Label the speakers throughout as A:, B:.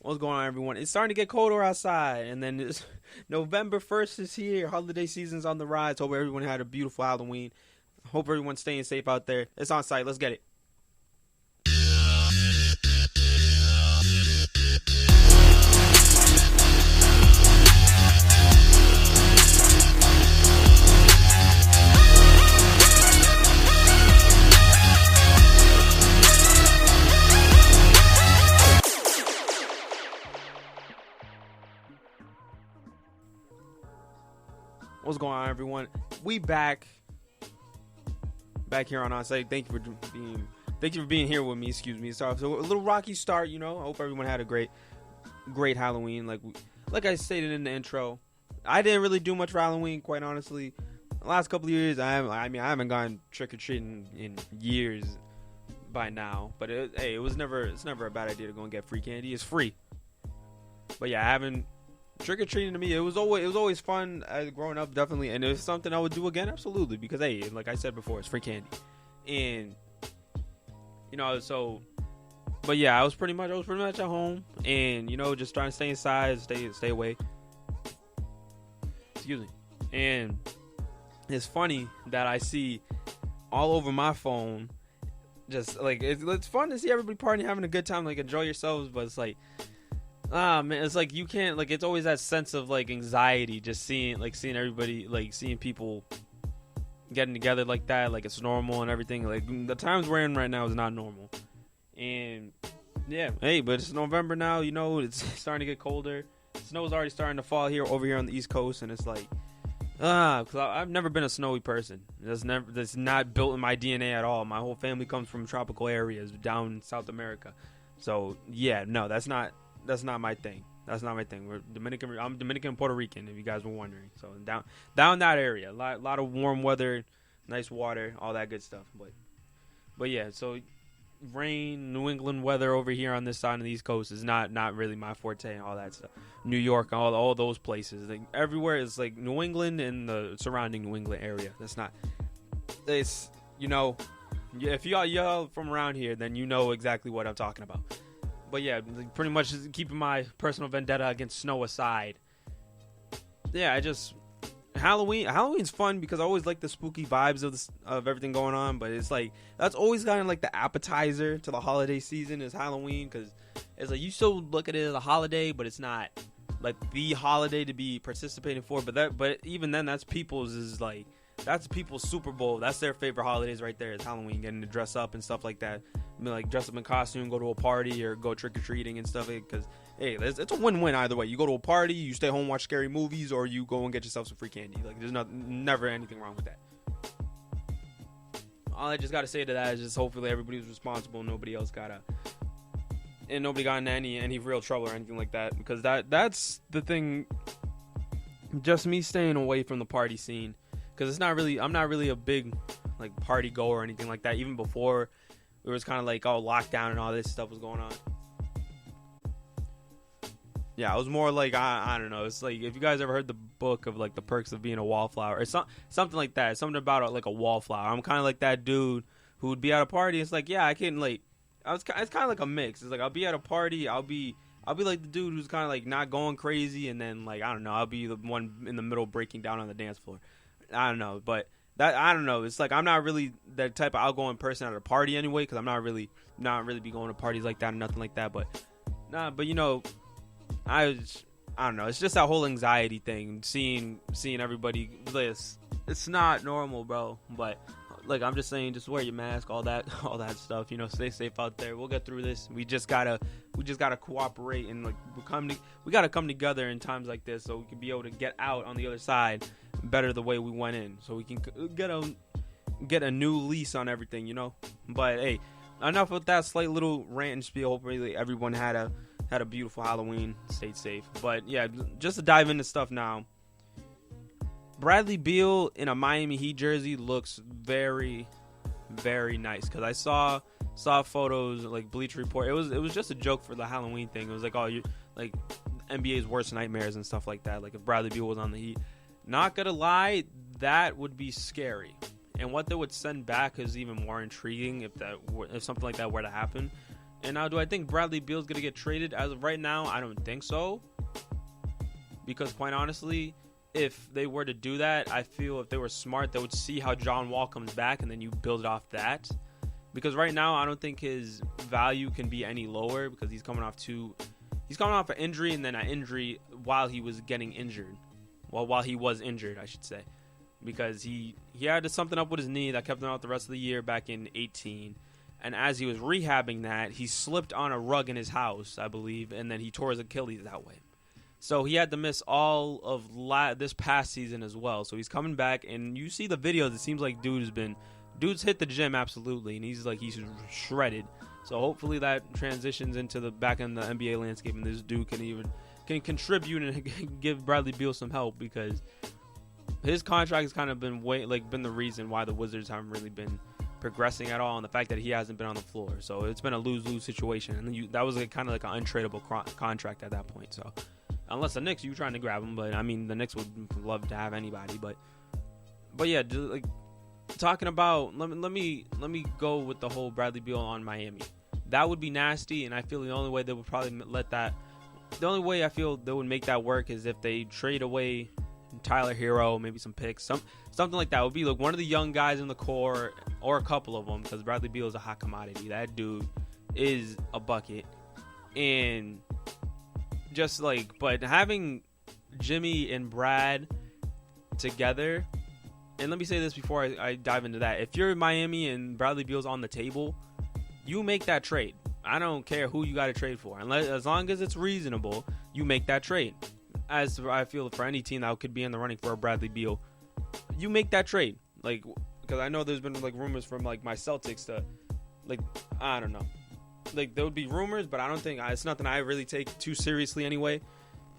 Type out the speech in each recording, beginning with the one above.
A: What's going on, everyone? It's starting to get colder outside, and then November 1st is here. Holiday season's on the rise. Hope everyone had a beautiful Halloween. Hope everyone's staying safe out there. It's on site. Let's get it. What's going on, everyone? We back here on site. Thank you for being here with me. Excuse me. So a little rocky start, you know. I hope everyone had a great Halloween. Like I stated in the intro, I didn't really do much for Halloween, quite honestly. The last couple of years, I haven't gone trick or treating in years by now. But it's never a bad idea to go and get free candy. It's free. But yeah, I haven't. Trick or treating to me, it was always fun growing up, definitely, and it's something I would do again, absolutely. Because like I said before, it's free candy, and But yeah, I was pretty much at home, and just trying to stay inside, stay away. Excuse me. And it's funny that I see all over my phone, just like it's fun to see everybody partying, having a good time, like enjoy yourselves, but it's like. Man, it's like you can't, like, it's always that sense of like anxiety just seeing everybody, like seeing people getting together like that, like it's normal and everything. Like the times we're in right now is not normal. And yeah, but it's November now, it's starting to get colder. Snow's already starting to fall over here on the East Coast, and it's like because I've never been a snowy person. That's not built in my DNA at all. My whole family comes from tropical areas down in South America. So yeah, no, that's not my thing. That's not my thing. We're Dominican. I'm Dominican and Puerto Rican, if you guys were wondering. So down that area, a lot of warm weather, nice water, all that good stuff. But yeah, so rain, New England weather over here on this side of the East Coast is not really my forte and all that stuff. New York, all those places, like everywhere is like New England and the surrounding New England area. That's not. It's if y'all from around here, then you know exactly what I'm talking about. But yeah, pretty much keeping my personal vendetta against snow aside. Yeah, Halloween's fun because I always like the spooky vibes of everything going on. But it's like that's always kind of like the appetizer to the holiday season is Halloween, because it's like you still look at it as a holiday, but it's not like the holiday to be participating for. But even then, that's people's Super Bowl. That's their favorite holidays right there, is Halloween, getting to dress up and stuff like that. I mean, like dress up in costume, go to a party, or go trick or treating and stuff. Because it's a win-win either way. You go to a party, you stay home, watch scary movies, or you go and get yourself some free candy. Like there's never anything wrong with that. All I just gotta say to that is just hopefully everybody was responsible. Nobody got into any real trouble or anything like that. Because that's the thing. Just me staying away from the party scene. Because I'm not really a big like party goer or anything like that. Even before it was kind of like lockdown and all this stuff was going on. Yeah, I was more like I don't know. It's like if you guys ever heard the book of like the perks of being a wallflower or something like that. Something about like a wallflower. I'm kind of like that dude who would be at a party. It's like, yeah, I can like. It's kind of like a mix. It's like I'll be at a party. I'll be like the dude who's kind of like not going crazy, and then like I don't know. I'll be the one in the middle breaking down on the dance floor. I don't know, but I don't know. It's like I'm not really that type of outgoing person at a party anyway, because I'm not really be going to parties like that and nothing like that. But I don't know. It's just that whole anxiety thing, seeing everybody. It's not normal, bro. But like I'm just saying, just wear your mask, all that stuff. Stay safe out there. We'll get through this. We just gotta cooperate and like we gotta come together in times like this, so we can be able to get out on the other side better the way we went in, so we can get a new lease on everything, But hey, enough with that slight little rant and spiel. Hopefully everyone had a beautiful Halloween, stayed safe. But yeah, just to dive into stuff now. Bradley Beal in a Miami Heat jersey looks very, very nice, because I saw photos like Bleacher Report. It was just a joke for the Halloween thing. It was like, you like NBA's worst nightmares and stuff like that. Like if Bradley Beal was on the Heat. Not gonna lie, that would be scary. And what they would send back is even more intriguing if something like that were to happen. And now, do I think Bradley Beal's going to get traded? As of right now, I don't think so. Because quite honestly, if they were to do that, I feel if they were smart, they would see how John Wall comes back, and then you build it off that. Because right now, I don't think his value can be any lower because he's coming off an injury and then an injury while he was getting injured. Well, while he was injured, I should say. Because he had something up with his knee that kept him out the rest of the year back in 18. And as he was rehabbing that, he slipped on a rug in his house, I believe, and then he tore his Achilles that way. So he had to miss all of this past season as well. So he's coming back, and you see the videos. It seems like dude's hit the gym absolutely, and he's shredded. So hopefully that transitions into the back in the NBA landscape, and this dude can contribute and give Bradley Beal some help because his contract has kind of been been the reason why the Wizards haven't really been progressing at all, and the fact that he hasn't been on the floor. So it's been a lose-lose situation, and that was kind of like an untradeable contract at that point. So unless the Knicks, you trying to grab him, but I mean the Knicks would love to have anybody. But yeah, like talking about let me go with the whole Bradley Beal on Miami. That would be nasty, and I feel the only way they would probably the only way I feel they would make that work is if they trade away Tyler Hero, maybe some picks, something like that. It would be like one of the young guys in the core or a couple of them, because Bradley Beal is a hot commodity. That dude is a bucket, and just but having Jimmy and Brad together, and let me say this before I dive into that: if you're Miami and Bradley Beal's on the table, you make that trade. I don't care who you got to trade for, as long as it's reasonable, you make that trade. As I feel for any team that could be in the running for a Bradley Beal, you make that trade. Because I know there's been rumors from my Celtics to I don't know. There would be rumors, but I don't think it's nothing I really take too seriously anyway.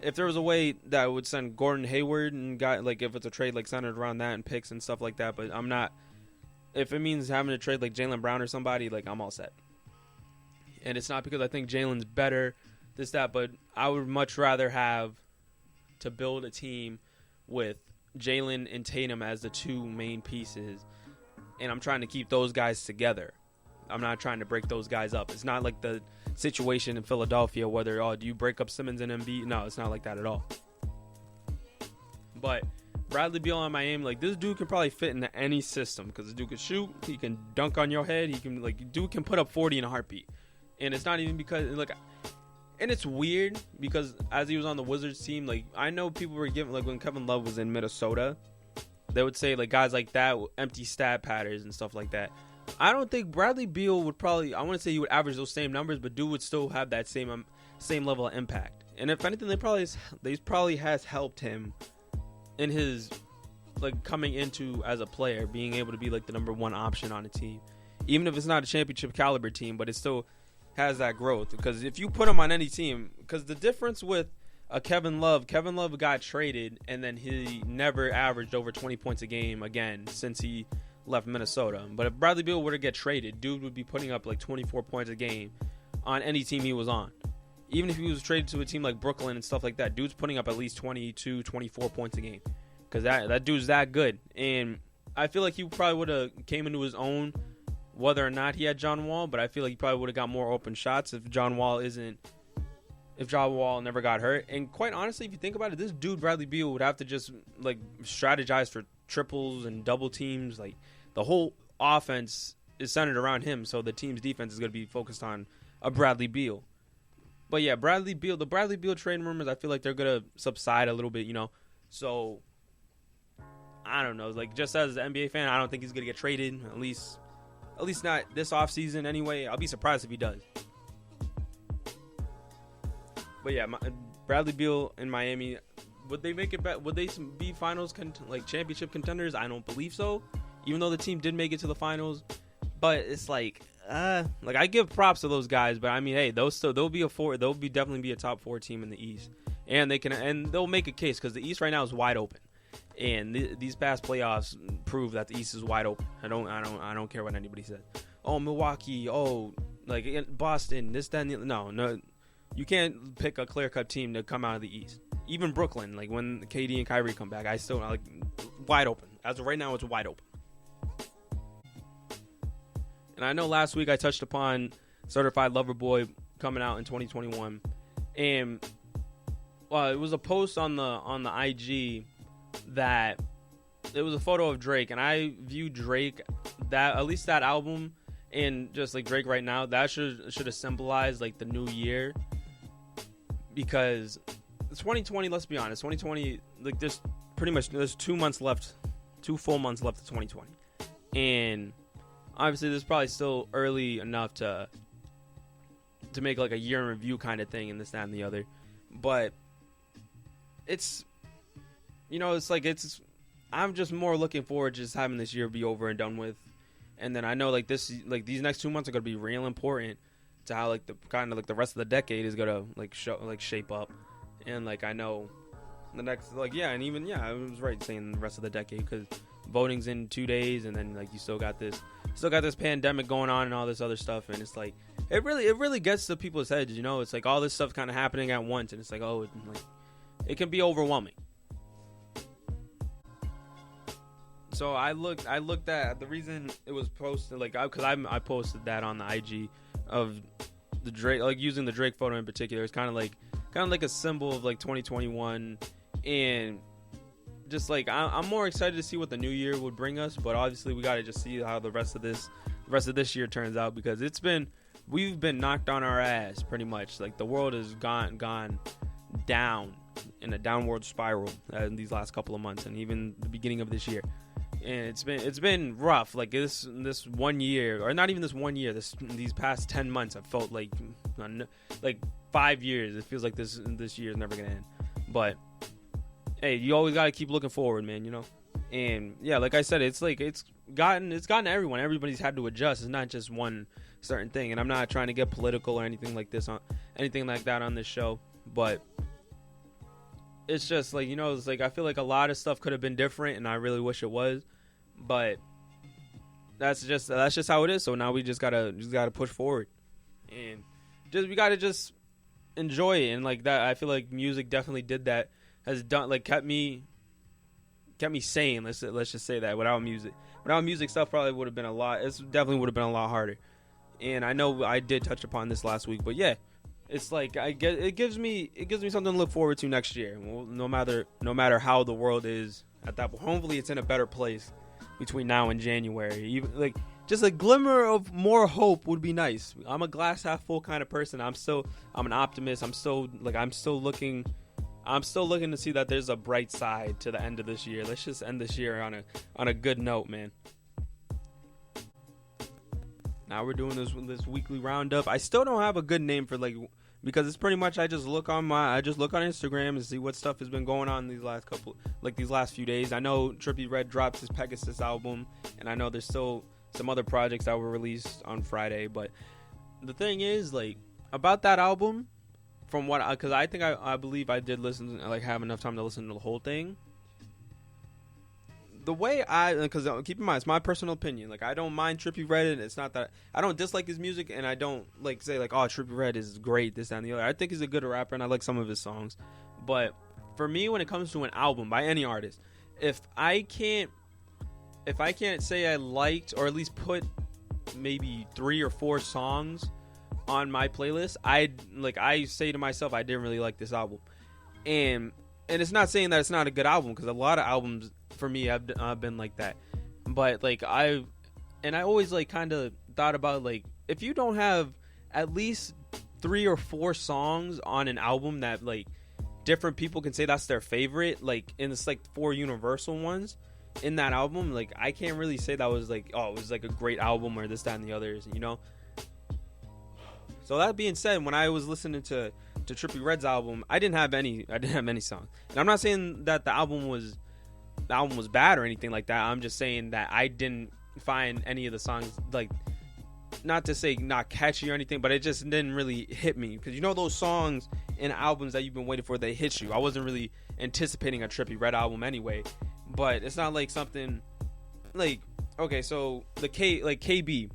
A: If there was a way that would send Gordon Hayward and if it's a trade centered around that and picks and stuff like that, but I'm not. If it means having to trade Jaylen Brown or somebody, I'm all set. And it's not because I think Jaylen's better, but I would much rather have to build a team with Jaylen and Tatum as the two main pieces, and I'm trying to keep those guys together. I'm not trying to break those guys up. It's not like the situation in Philadelphia where do you break up Simmons and Embiid? No, it's not like that at all. But Bradley Beal on Miami, this dude can probably fit into any system because this dude can shoot, he can dunk on your head, he can dude can put up 40 in a heartbeat. And it's not even because and it's weird because as he was on the Wizards team, I know people were giving when Kevin Love was in Minnesota, they would say guys like that empty stat patterns and stuff like that. I don't think Bradley Beal would probably. I want to say he would average those same numbers, but dude would still have that same level of impact. And if anything, they probably has helped him in his coming into as a player, being able to be the number one option on a team, even if it's not a championship caliber team, but it still has that growth. Because if you put him on any team, because the difference with Kevin Love got traded and then he never averaged over 20 points a game again since he left Minnesota. But if Bradley Beal were to get traded, dude would be putting up 24 points a game on any team he was on. Even if he was traded to a team like Brooklyn and stuff like that, dude's putting up at least 22, 24 points a game. Because that dude's that good. And I feel like he probably would have came into his own whether or not he had John Wall, but I feel like he probably would have got more open shots if John Wall never got hurt. And quite honestly, if you think about it, this dude Bradley Beal would have to just strategize for triples and double teams. The whole offense is centered around him, so the team's defense is going to be focused on a Bradley Beal. But yeah, the Bradley Beal trade rumors, I feel like they're going to subside a little bit, So I don't know. Just as an NBA fan, I don't think he's going to get traded, at least not this offseason anyway. I'll be surprised if he does. But yeah, Bradley Beal in Miami, would they make it back? Would they be finals championship contenders? I don't believe so. Even though the team did make it to the finals, but it's I give props to those guys. But I mean, hey, they'll definitely be a top 4 team in the East, and they'll make a case because the East right now is wide open, and these past playoffs prove that the East is wide open. I don't care what anybody says. Oh, Milwaukee. Oh, Boston. This, that, and no. You can't pick a clear-cut team to come out of the East. Even Brooklyn, when KD and Kyrie come back, I still wide open. As of right now, it's wide open. And I know last week I touched upon Certified Lover Boy coming out in 2021, and it was a post on the IG that it was a photo of Drake, and I view Drake, that at least that album, and just like Drake right now, that should have symbolized like the new year, because 2020, let's be honest, 2020, like there's 2 months left, 2 full months left of 2020, and obviously there's probably still early enough to make like a year in review kind of thing and this, that, and the other, but it's, it's like, I'm just more looking forward to just having this year be over and done with. And then I know like these next 2 months are going to be real important to how like the kind of like the rest of the decade is going to like shape up. And like I know the next, like, yeah, and even, yeah, I was right saying the rest of the decade, because voting's in 2 days, and then like you still got this pandemic going on and all this other stuff, and it's like it really gets to people's heads, it's like all this stuff kind of happening at once, and it's like, oh, it can be overwhelming. So I looked at the reason it was posted, like, because I posted that on the IG of the Drake, like using the Drake photo in particular. It's kind of like a symbol of like 2021, and just like I'm more excited to see what the new year would bring us. But obviously we got to just see how the rest of this year turns out, because we've been knocked on our ass pretty much. Like the world has gone down in a downward spiral in these last couple of months, and even the beginning of this year. And it's been rough. Like this 1 year, or not even this 1 year, these past 10 months have felt like 5 years. It feels like this year is never gonna end. But hey, you always gotta keep looking forward, man. And yeah, like I said, it's gotten to everyone. Everybody's had to adjust. It's not just one certain thing. And I'm not trying to get political or anything like that on this show, but it's just like, it's like I feel like a lot of stuff could have been different, and I really wish it was, but that's just how it is. So now we just gotta push forward, and we gotta just enjoy it. And like that, I feel like music definitely did that, has done, like, kept me sane. Let's just say that. Without music, stuff probably would have been definitely would have been a lot harder. And I know I did touch upon this last week, but yeah. It's like it gives me something to look forward to next year. Well, no matter how the world is at that point, hopefully it's in a better place between now and January. Even like just a glimmer of more hope would be nice. I'm a glass half full kind of person. I'm an optimist. I'm still looking to see that there's a bright side to the end of this year. Let's just end this year on a good note, man. Now we're doing this weekly roundup. I still don't have a good name for because it's pretty much I just look on Instagram and see what stuff has been going on these last few days. I know Trippie Redd drops his Pegasus album, and I know there's still some other projects that were released on Friday. But the thing is, like, about that album, because I believe I did listen, like, have enough time to listen to the whole thing. The way because keep in mind, it's my personal opinion. Like, I don't mind Trippie Redd, and it's not that I don't dislike his music, and I don't like say like, oh, Trippie Redd is great, this, that, and the other. I think he's a good rapper, and I like some of his songs. But for me, when it comes to an album by any artist, if I can't say I liked, or at least put maybe 3 or 4 songs on my playlist, I say to myself, I didn't really like this album. And it's not saying that it's not a good album, because a lot of albums for me have been like that. But like I always like kind of thought about, like, if you don't have at least 3 or 4 songs on an album that like different people can say that's their favorite, like, and it's like 4 universal ones in that album, like, I can't really say that was like, oh, it was like a great album or this, that, and the others, So that being said, when I was listening to Trippie Redd's album, I didn't have any songs. And I'm not saying that the album was bad or anything like that. I'm just saying that I didn't find any of the songs, like, not to say not catchy or anything, but it just didn't really hit me. Because those songs and albums that you've been waiting for, they hit you. I wasn't really anticipating a Trippie Redd album anyway. But it's not like something like, okay, so KB,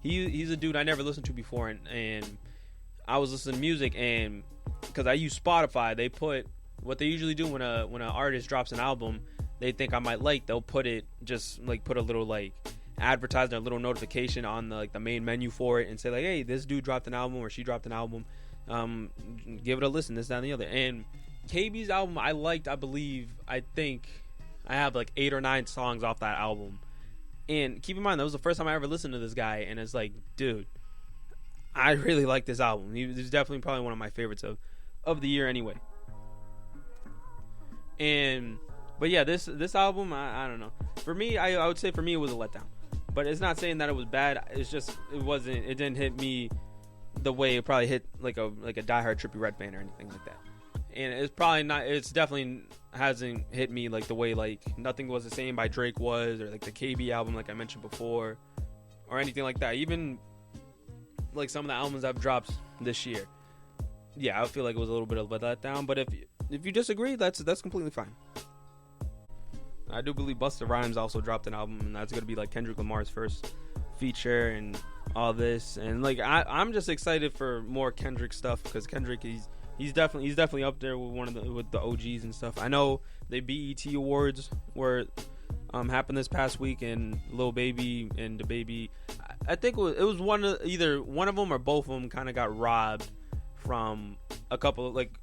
A: he's a dude I never listened to before, and I was listening to music, and because I use Spotify, they put what they usually do when an artist drops an album they think I might like, they'll put it, just like put a little like advertise their little notification on the main menu for it and say like, hey, this dude dropped an album or she dropped an album. Give it a listen, this, that, and the other. And KB's album I liked. I think I have like 8 or 9 songs off that album. And keep in mind, that was the first time I ever listened to this guy, and it's like, dude, I really like this album. He's definitely probably one of my favorites of the year anyway. But yeah, this album, I don't know. For me, I would say for me it was a letdown. But it's not saying that it was bad. It's just it didn't hit me the way it probably hit like a diehard Trippie Redd fan or anything like that. And it's definitely hasn't hit me like the way like Nothing Was the Same by Drake was, or like the KB album like I mentioned before, or anything like that. Even like some of the albums I've dropped this year, yeah, I feel like it was a little bit of a letdown. But if you disagree, that's completely fine. I do believe Busta Rhymes also dropped an album, and that's gonna be like Kendrick Lamar's first feature and all this. And like I'm just excited for more Kendrick stuff, because Kendrick he's definitely up there with the OGs and stuff. I know the BET Awards were happened this past week, and Lil Baby and DaBaby, I think it was either one of them or both of them kind of got robbed from a couple of like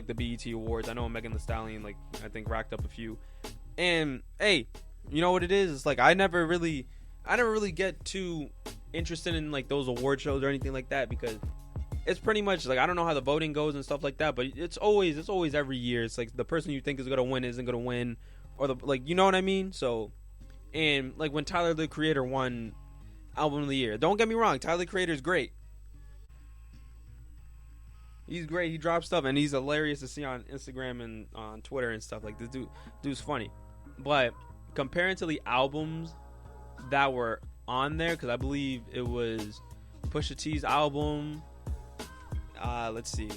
A: the BET Awards. I know Megan Thee Stallion I think racked up a few. And hey, you know what it is? It's like I never really get too interested in like those award shows or anything like that, because it's pretty much like I don't know how the voting goes and stuff like that, but it's always every year. It's like the person you think is gonna win isn't gonna win, or you know what I mean. So, and like when Tyler the Creator won Album of the Year, don't get me wrong, Tyler the Creator is great. He's great. He drops stuff, and he's hilarious to see on Instagram and on Twitter and stuff. Like, this dude's funny. But comparing to the albums that were on there, because I believe it was Pusha T's album. Let's see.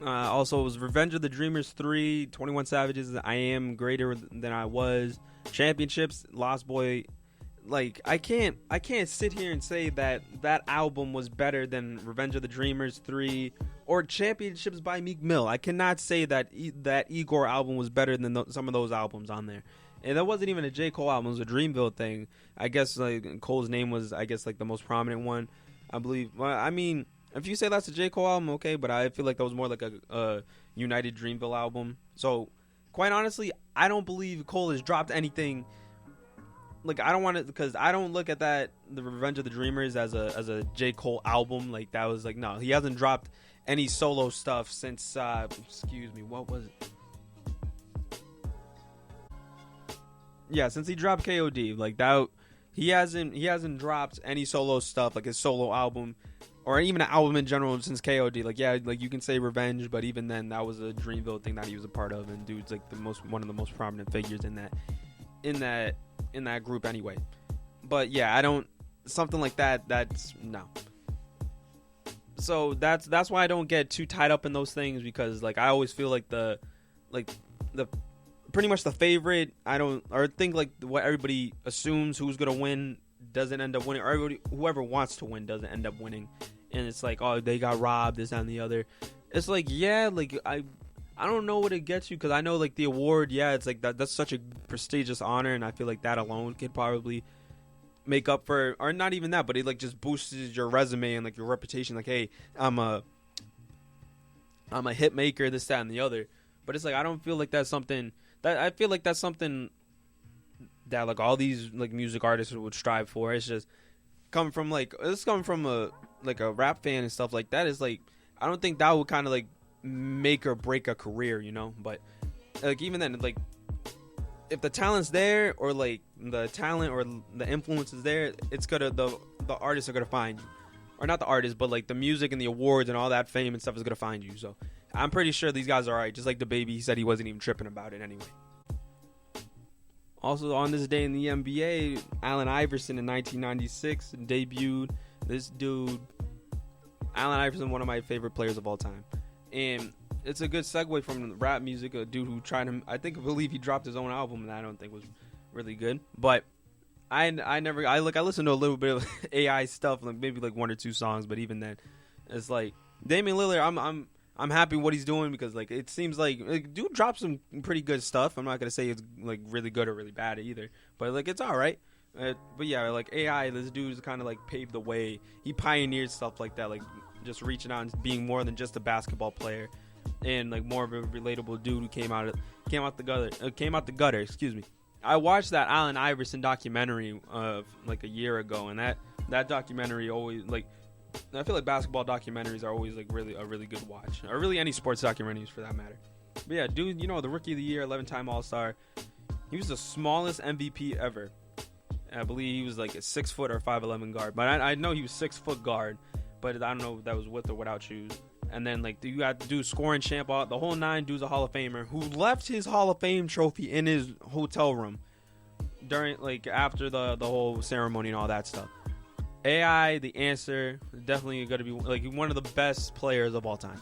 A: Also, it was Revenge of the Dreamers 3, 21 Savage's I Am Greater Than I Was, Championships, Lost Boy. Like, I can't sit here and say that album was better than Revenge of the Dreamers 3 or Championships by Meek Mill. I cannot say that that Igor album was better than some of those albums on there. And that wasn't even a J. Cole album. It was a Dreamville thing. I guess like Cole's name was, I guess, like the most prominent one, I believe. Well, I mean, if you say that's a J. Cole album, okay, but I feel like that was more like a United Dreamville album. So, quite honestly, I don't believe Cole has dropped anything. Like, I don't want to, because I don't look at the Revenge of the Dreamers as a J. Cole album. Like, that was like, no, he hasn't dropped any solo stuff since, what was it? Yeah, since he dropped KOD, like that, he hasn't dropped any solo stuff, like his solo album, or even an album in general since KOD. Like, yeah, like you can say Revenge, but even then, that was a Dreamville thing that he was a part of, and dude's like one of the most prominent figures in that group anyway. But yeah, I don't, something like that. That's no. So that's why I don't get too tied up in those things, because like I always feel like the pretty much the favorite, I think like what everybody assumes who's gonna win doesn't end up winning, or whoever wants to win doesn't end up winning, and it's like, oh, they got robbed, this, that, and the other. It's like, yeah, like I don't know what it gets you, because I know like the award, yeah, it's like that's such a prestigious honor, and I feel like that alone could probably make up for, or not even that, but it like just boosts your resume and like your reputation, like, hey, I'm a hit maker, this, that, and the other. But it's like, I don't feel like that's something that, I feel like that's something that like all these like music artists would strive for. It's just coming from a rap fan and stuff like that. Is like, I don't think that would kind of like make or break a career, you know. But like even then, like if the talent's there, or like the talent or the influence is there, it's gonna, the artists are gonna find you, or not the artists, but like the music and the awards and all that fame and stuff is gonna find you. So I'm pretty sure these guys are alright. Just like DaBaby, he said he wasn't even tripping about it anyway. Also, on this day in the NBA, Allen Iverson in 1996 debuted. This dude, Allen Iverson, one of my favorite players of all time. And it's a good segue from rap music, a dude who I believe he dropped his own album, and I don't think was really good. But I listened to a little bit of AI stuff, like maybe like one or two songs, but even then, it's like Damian Lillard. I'm happy what he's doing because like it seems like dude drops some pretty good stuff. I'm not gonna say it's like really good or really bad either, but like it's all right. But yeah, like AI, this dude's kind of like paved the way. He pioneered stuff like that, like just reaching out and being more than just a basketball player, and like more of a relatable dude who came out the gutter. Excuse me. I watched that Allen Iverson documentary of like a year ago, and that documentary always like. I feel like basketball documentaries are always like really a really good watch, or really any sports documentaries for that matter. But yeah, dude, the Rookie of the Year, 11-time All-Star. He was the smallest MVP ever. I believe he was like a 6 foot or 5'11" guard, but I know he was 6 foot guard, but I don't know if that was with or without shoes. And then like you got dude scoring champ, the whole 9. Dude's a Hall of Famer who left his Hall of Fame trophy in his hotel room during like after the whole ceremony and all that stuff. AI, the answer, definitely going to be like one of the best players of all time.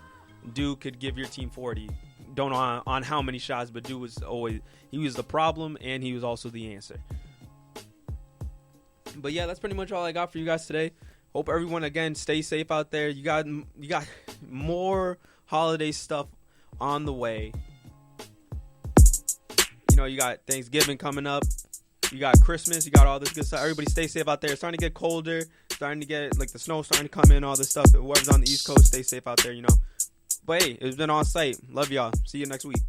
A: Dude could give your team 40. Don't know on how many shots, but dude was he was the problem and he was also the answer. But yeah, that's pretty much all I got for you guys today. Hope everyone again stay safe out there. You got more holiday stuff on the way. You got Thanksgiving coming up. You got Christmas, you got all this good stuff. Everybody stay safe out there. It's starting to get colder. Starting to get, like, the snow starting to come in, all this stuff. Whoever's on the East Coast, stay safe out there, But, hey, it's been on site. Love y'all. See you next week.